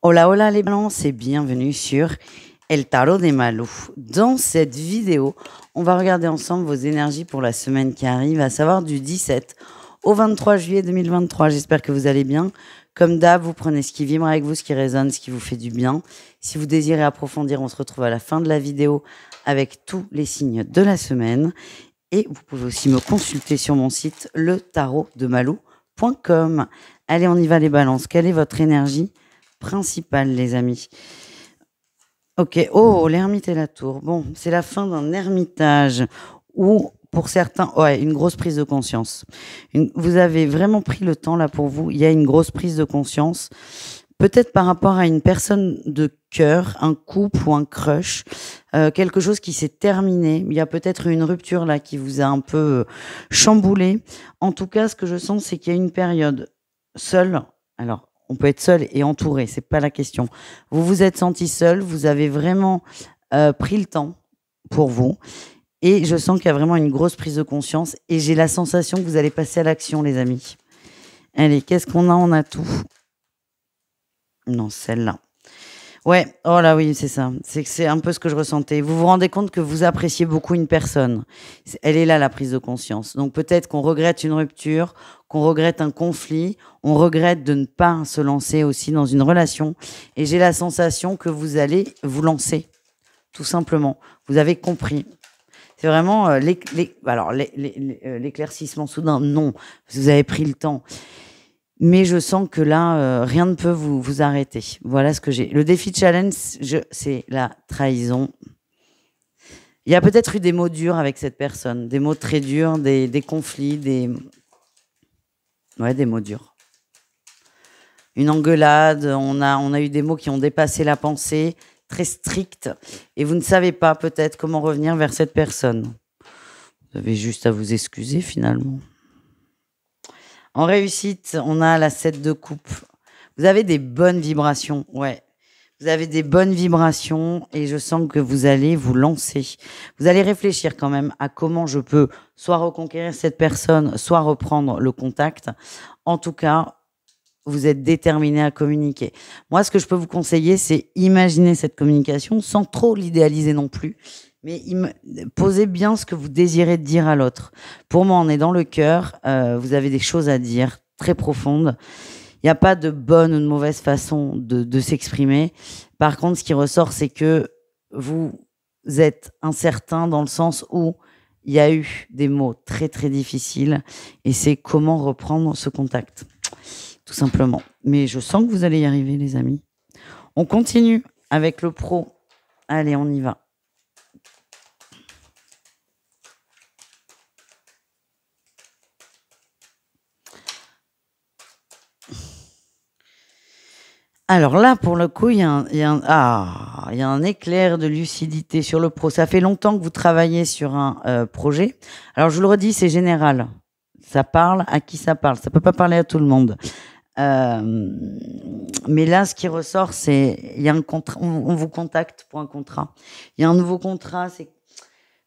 Hola, hola les balances et bienvenue sur El Tarot des Malou. Dans cette vidéo, on va regarder ensemble vos énergies pour la semaine qui arrive, à savoir du 17 au 23 juillet 2023. J'espère que vous allez bien. Comme d'hab, vous prenez ce qui vibre avec vous, ce qui résonne, ce qui vous fait du bien. Si vous désirez approfondir, on se retrouve à la fin de la vidéo avec tous les signes de la semaine. Et vous pouvez aussi me consulter sur mon site letarotdemalou.com. Allez, on y va les balances. Quelle est votre énergie principale, les amis? Ok, oh, l'ermite et la tour. Bon, c'est la fin d'un ermitage ou pour certains, ouais, une grosse prise de conscience. Vous avez vraiment pris le temps là pour vous. Il y a une grosse prise de conscience, peut-être par rapport à une personne de cœur, un couple ou un crush, quelque chose qui s'est terminé. Il y a peut-être une rupture là qui vous a un peu chamboulé. En tout cas, ce que je sens, c'est qu'il y a une période seule. Alors, on peut être seul et entouré, c'est pas la question. Vous vous êtes senti seul, vous avez vraiment pris le temps pour vous. Et je sens qu'il y a vraiment une grosse prise de conscience. Et j'ai la sensation que vous allez passer à l'action, les amis. Allez, qu'est-ce qu'on a? On a tout. Non, celle-là. Ouais, oh là oui, c'est ça. C'est un peu ce que je ressentais. Vous vous rendez compte que vous appréciez beaucoup une personne. Elle est là, la prise de conscience. Donc peut-être qu'on regrette une rupture, qu'on regrette un conflit, on regrette de ne pas se lancer aussi dans une relation. Et j'ai la sensation que vous allez vous lancer, tout simplement. Vous avez compris. C'est vraiment l'éclaircissement soudain. Non, vous avez pris le temps. Mais je sens que là, rien ne peut vous arrêter. Voilà ce que j'ai. Le défi challenge, c'est la trahison. Il y a peut-être eu des mots durs avec cette personne, des mots très durs, des conflits, des mots durs. Une engueulade, on a eu des mots qui ont dépassé la pensée, très stricts, et vous ne savez pas peut-être comment revenir vers cette personne. Vous avez juste à vous excuser finalement. En réussite, on a la 7 de coupe. Vous avez des bonnes vibrations, ouais. Vous avez des bonnes vibrations et je sens que vous allez vous lancer. Vous allez réfléchir quand même à comment je peux soit reconquérir cette personne, soit reprendre le contact. En tout cas, vous êtes déterminé à communiquer. Moi, ce que je peux vous conseiller, c'est imaginer cette communication sans trop l'idéaliser non plus. Mais posez bien ce que vous désirez dire à l'autre. Pour moi, on est dans le cœur. Vous avez des choses à dire très profondes. Il n'y a pas de bonne ou de mauvaise façon de s'exprimer. Par contre, ce qui ressort, c'est que vous êtes incertain dans le sens où il y a eu des mots très, très difficiles. Et c'est comment reprendre ce contact, tout simplement. Mais je sens que vous allez y arriver, les amis. On continue avec le pro. Allez, on y va. Alors là, pour le coup, il y a un éclair de lucidité sur le pro. Ça fait longtemps que vous travaillez sur un projet. Alors, je vous le redis, c'est général. Ça parle à qui ça parle. Ça peut pas parler à tout le monde. Mais là, ce qui ressort, c'est il y a un contrat. On vous contacte pour un contrat. Il y a un nouveau contrat. C'est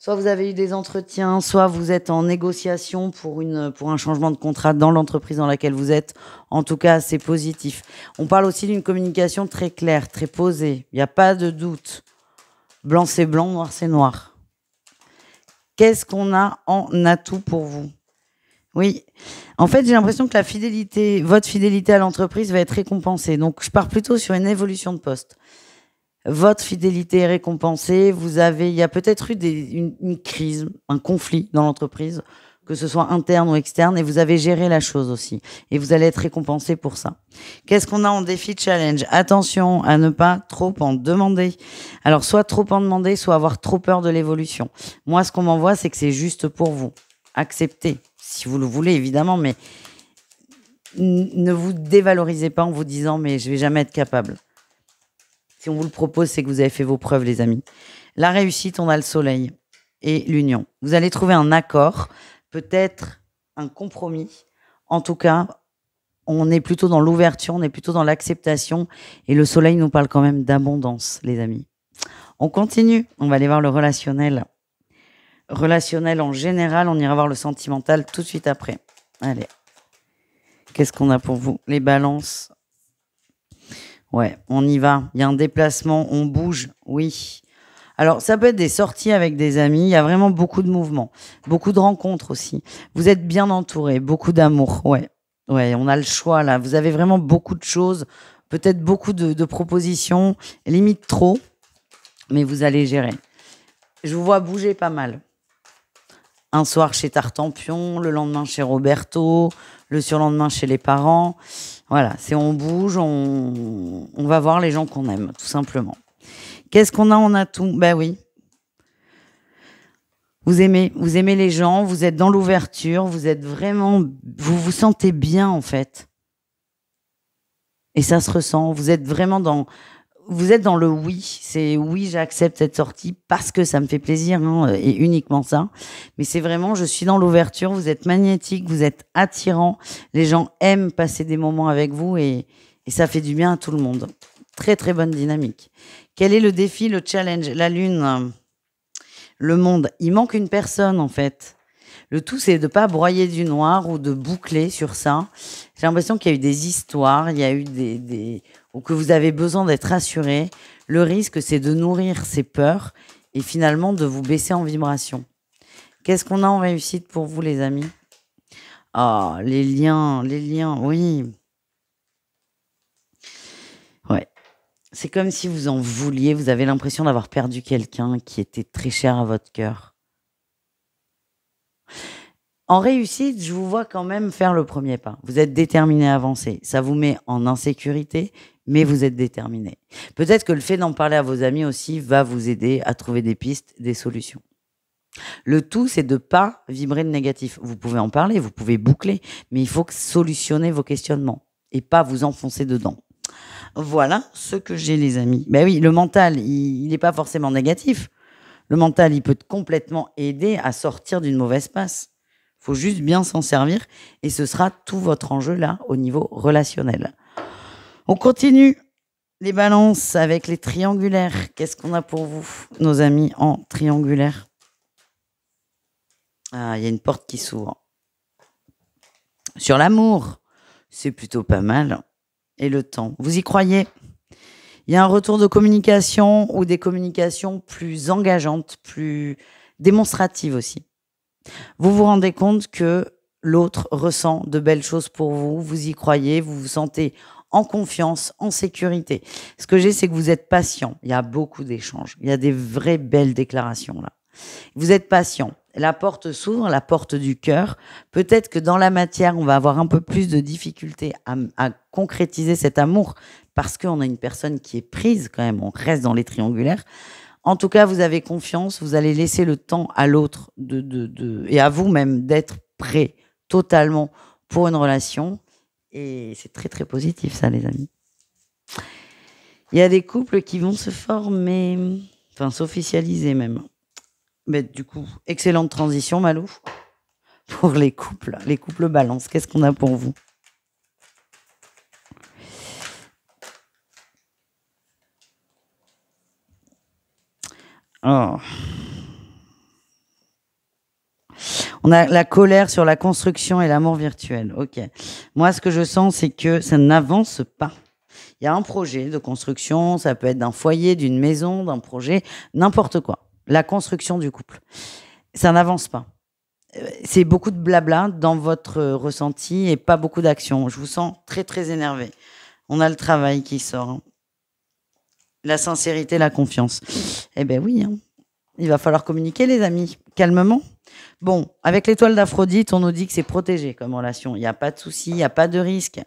soit vous avez eu des entretiens, soit vous êtes en négociation pour un changement de contrat dans l'entreprise dans laquelle vous êtes. En tout cas, c'est positif. On parle aussi d'une communication très claire, très posée. Il n'y a pas de doute. Blanc, c'est blanc, noir, c'est noir. Qu'est-ce qu'on a en atout pour vous? Oui. En fait, j'ai l'impression que votre fidélité à l'entreprise va être récompensée. Donc, je pars plutôt sur une évolution de poste. Votre fidélité est récompensée. Il y a peut-être eu une crise, un conflit dans l'entreprise, que ce soit interne ou externe, et vous avez géré la chose aussi. Et vous allez être récompensé pour ça. Qu'est-ce qu'on a en défi challenge? Attention à ne pas trop en demander. Alors, soit trop en demander, soit avoir trop peur de l'évolution. Moi, ce qu'on m'envoie, c'est que c'est juste pour vous. Acceptez, si vous le voulez, évidemment, mais ne vous dévalorisez pas en vous disant « mais je vais jamais être capable ». Si on vous le propose, c'est que vous avez fait vos preuves, les amis. La réussite, on a le soleil et l'union. Vous allez trouver un accord, peut-être un compromis. En tout cas, on est plutôt dans l'ouverture, on est plutôt dans l'acceptation. Et le soleil nous parle quand même d'abondance, les amis. On continue. On va aller voir le relationnel. Relationnel en général, on ira voir le sentimental tout de suite après. Allez. Qu'est-ce qu'on a pour vous? Les balances. Ouais, on y va. Il y a un déplacement, on bouge, oui. Alors, ça peut être des sorties avec des amis. Il y a vraiment beaucoup de mouvements, beaucoup de rencontres aussi. Vous êtes bien entouré, beaucoup d'amour. Ouais, ouais, on a le choix là. Vous avez vraiment beaucoup de choses, peut-être beaucoup de propositions, limite trop, mais vous allez gérer. Je vous vois bouger pas mal. Un soir chez Tartampion, le lendemain chez Roberto, le surlendemain chez les parents. Voilà, c'est on bouge, on va voir les gens qu'on aime, tout simplement. Qu'est-ce qu'on a? On a tout. Ben oui. Vous aimez les gens, vous êtes dans l'ouverture, vous êtes vraiment, vous vous sentez bien en fait. Et ça se ressent. Vous êtes dans le oui. C'est oui, j'accepte cette sortie parce que ça me fait plaisir, hein, et uniquement ça. Mais c'est vraiment, je suis dans l'ouverture. Vous êtes magnétique, vous êtes attirant. Les gens aiment passer des moments avec vous et ça fait du bien à tout le monde. Très très bonne dynamique. Quel est le défi, le challenge? La lune, le monde. Il manque une personne en fait. Le tout, c'est de ne pas broyer du noir ou de boucler sur ça. J'ai l'impression qu'il y a eu des histoires, il y a eu ou que vous avez besoin d'être rassuré. Le risque, c'est de nourrir ces peurs et finalement de vous baisser en vibration. Qu'est-ce qu'on a en réussite pour vous, les amis? Ah, les liens, oui. Ouais. C'est comme si vous en vouliez, vous avez l'impression d'avoir perdu quelqu'un qui était très cher à votre cœur. En réussite, je vous vois quand même faire le premier pas. Vous êtes déterminé à avancer. Ça vous met en insécurité, mais vous êtes déterminé. Peut-être que le fait d'en parler à vos amis aussi va vous aider à trouver des pistes, des solutions. Le tout, c'est de ne pas vibrer de négatif. Vous pouvez en parler, vous pouvez boucler, mais il faut solutionner vos questionnements et pas vous enfoncer dedans. Voilà ce que j'ai, les amis. Ben oui, le mental, il n'est pas forcément négatif. Le mental, il peut complètement aider à sortir d'une mauvaise passe. Il faut juste bien s'en servir et ce sera tout votre enjeu là au niveau relationnel. On continue les balances avec les triangulaires. Qu'est-ce qu'on a pour vous, nos amis en triangulaire? Ah, il y a une porte qui s'ouvre. Sur l'amour, c'est plutôt pas mal. Et le temps, vous y croyez? Il y a un retour de communication ou des communications plus engageantes, plus démonstratives aussi. Vous vous rendez compte que l'autre ressent de belles choses pour vous, vous y croyez, vous vous sentez en confiance, en sécurité. Ce que j'ai, c'est que vous êtes patient. Il y a beaucoup d'échanges. Il y a des vraies belles déclarations là. Vous êtes patient. La porte s'ouvre, la porte du cœur. Peut-être que dans la matière, on va avoir un peu plus de difficulté à concrétiser cet amour parce qu'on a une personne qui est prise quand même. On reste dans les triangulaires. En tout cas, vous avez confiance, vous allez laisser le temps à l'autre et à vous-même d'être prêt totalement pour une relation. Et c'est très, très positif, ça, les amis. Il y a des couples qui vont se former, enfin s'officialiser même. Mais du coup, excellente transition, Malou, pour les couples balance. Qu'est-ce qu'on a pour vous? Oh. On a la colère sur la construction et l'amour virtuel. Ok. Moi, ce que je sens, c'est que ça n'avance pas. Il y a un projet de construction, ça peut être d'un foyer, d'une maison, d'un projet, n'importe quoi. La construction du couple. Ça n'avance pas. C'est beaucoup de blabla dans votre ressenti et pas beaucoup d'action. Je vous sens très, très énervé. On a le travail qui sort. Hein. La sincérité, la confiance. Eh ben oui, hein. Il va falloir communiquer, les amis, calmement. Bon, avec l'étoile d'Aphrodite, on nous dit que c'est protégé comme relation. Il n'y a pas de souci, il n'y a pas de risque.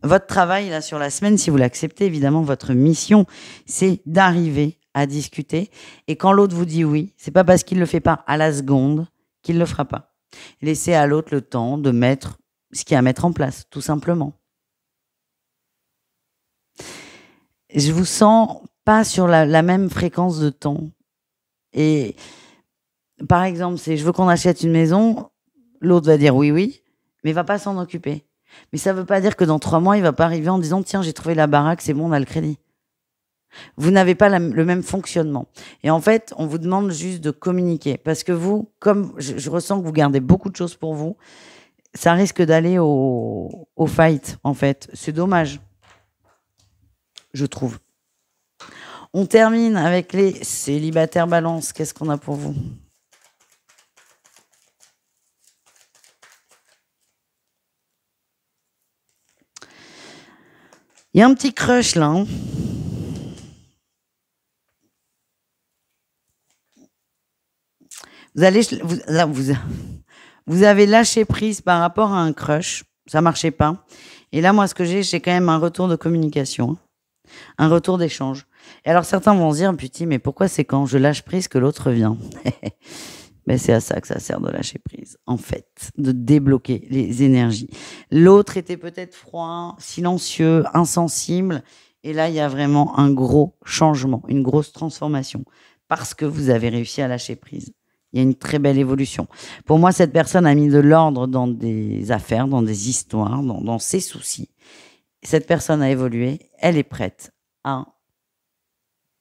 Votre travail, là, sur la semaine, si vous l'acceptez, évidemment, votre mission, c'est d'arriver à discuter. Et quand l'autre vous dit oui, c'est pas parce qu'il ne le fait pas à la seconde qu'il ne le fera pas. Laissez à l'autre le temps de mettre ce qu'il y a à mettre en place, tout simplement. Je vous sens pas sur la même fréquence de temps. Et par exemple, c'est je veux qu'on achète une maison, l'autre va dire oui, oui, mais il va pas s'en occuper. Mais ça veut pas dire que dans 3 mois, il va pas arriver en disant tiens, j'ai trouvé la baraque, c'est bon, on a le crédit. Vous n'avez pas le même fonctionnement. Et en fait, on vous demande juste de communiquer. Parce que vous, comme je ressens que vous gardez beaucoup de choses pour vous, ça risque d'aller au fight, en fait. C'est dommage. je trouve. On termine avec les célibataires Balance. Qu'est-ce qu'on a pour vous? Il y a un petit crush là. Hein. Vous avez lâché prise par rapport à un crush. Ça marchait pas. Et là, moi, ce que j'ai quand même un retour de communication. Hein. Un retour d'échange. Et alors, certains vont se dire, putain, mais pourquoi c'est quand je lâche prise que l'autre vient? Mais c'est à ça que ça sert de lâcher prise, en fait, de débloquer les énergies. L'autre était peut-être froid, silencieux, insensible. Et là, il y a vraiment un gros changement, une grosse transformation, parce que vous avez réussi à lâcher prise. Il y a une très belle évolution. Pour moi, cette personne a mis de l'ordre dans des affaires, dans des histoires, dans ses soucis. Cette personne a évolué, elle est prête à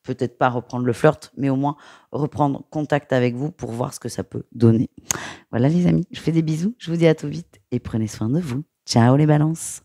peut-être pas reprendre le flirt, mais au moins reprendre contact avec vous pour voir ce que ça peut donner. Voilà les amis, je vous fais des bisous, je vous dis à tout vite et prenez soin de vous. Ciao les balances.